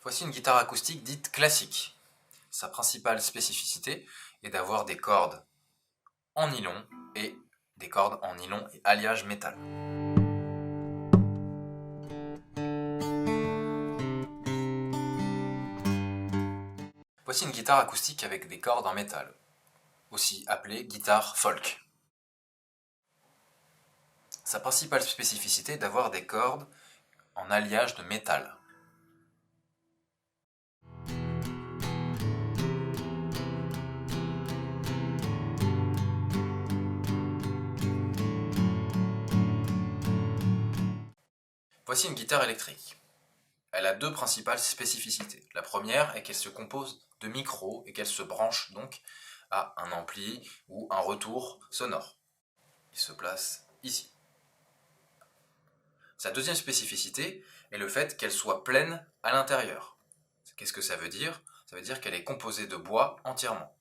Voici une guitare acoustique dite classique. Sa principale spécificité est d'avoir des cordes en nylon et alliage métal. Voici une guitare acoustique avec des cordes en métal, aussi appelée guitare folk. Sa principale spécificité est d'avoir des cordes en alliage de métal. Voici une guitare électrique. Elle a deux principales spécificités. La première est qu'elle se compose de micros et qu'elle se branche donc à un ampli ou un retour sonore. Il se place ici. Sa deuxième spécificité est le fait qu'elle soit pleine à l'intérieur. Qu'est-ce que ça veut dire? Ça veut dire qu'elle est composée de bois entièrement.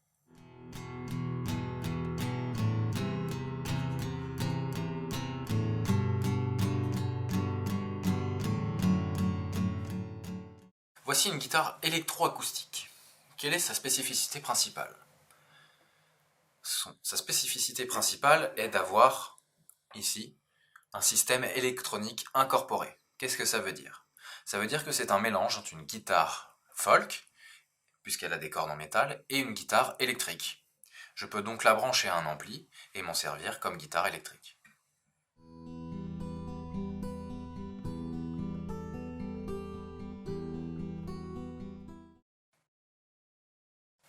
Voici une guitare électroacoustique. Quelle est sa spécificité principale? Sa spécificité principale est d'avoir, ici, un système électronique incorporé. Qu'est-ce que ça veut dire? Ça veut dire que c'est un mélange entre une guitare folk, puisqu'elle a des cordes en métal, et une guitare électrique. Je peux donc la brancher à un ampli et m'en servir comme guitare électrique.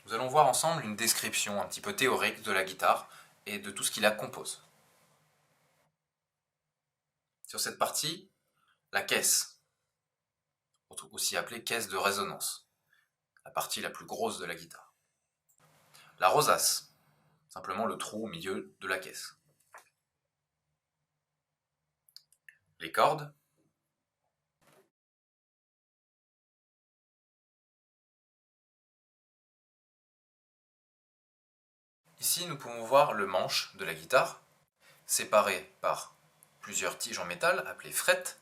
Nous allons voir ensemble une description un petit peu théorique de la guitare et de tout ce qui la compose. Sur cette partie, la caisse, aussi appelée caisse de résonance, la partie la plus grosse de la guitare. La rosace, simplement le trou au milieu de la caisse. Les cordes. Ici, nous pouvons voir le manche de la guitare, séparé par plusieurs tiges en métal, appelées frettes.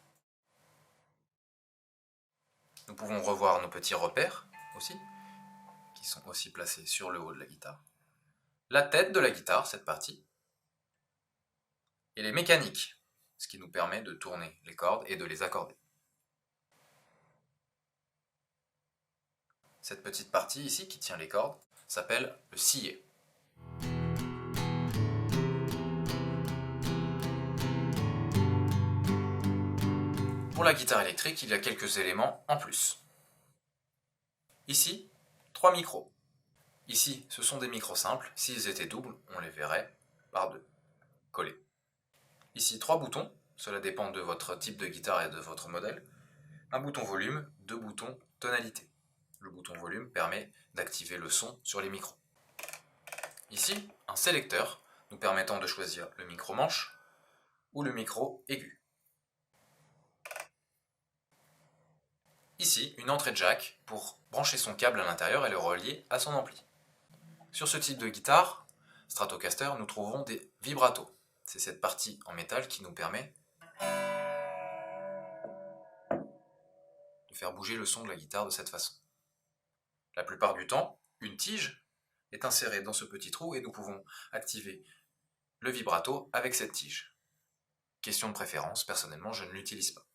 Nous pouvons revoir nos petits repères aussi, qui sont aussi placés sur le haut de la guitare. La tête de la guitare, cette partie, et les mécaniques, ce qui nous permet de tourner les cordes et de les accorder. Cette petite partie ici, qui tient les cordes, s'appelle le sillet. Pour la guitare électrique, il y a quelques éléments en plus. Ici, 3 micros. Ici, ce sont des micros simples. S'ils étaient doubles, on les verrait par deux, collés. Ici, 3 boutons. Cela dépend de votre type de guitare et de votre modèle. Un bouton volume, 2 boutons tonalité. Le bouton volume permet d'activer le son sur les micros. Ici, un sélecteur nous permettant de choisir le micro manche ou le micro aigu. Ici, une entrée jack pour brancher son câble à l'intérieur et le relier à son ampli. Sur ce type de guitare, Stratocaster, nous trouvons des vibratos. C'est cette partie en métal qui nous permet de faire bouger le son de la guitare de cette façon. La plupart du temps, une tige est insérée dans ce petit trou et nous pouvons activer le vibrato avec cette tige. Question de préférence, personnellement je ne l'utilise pas.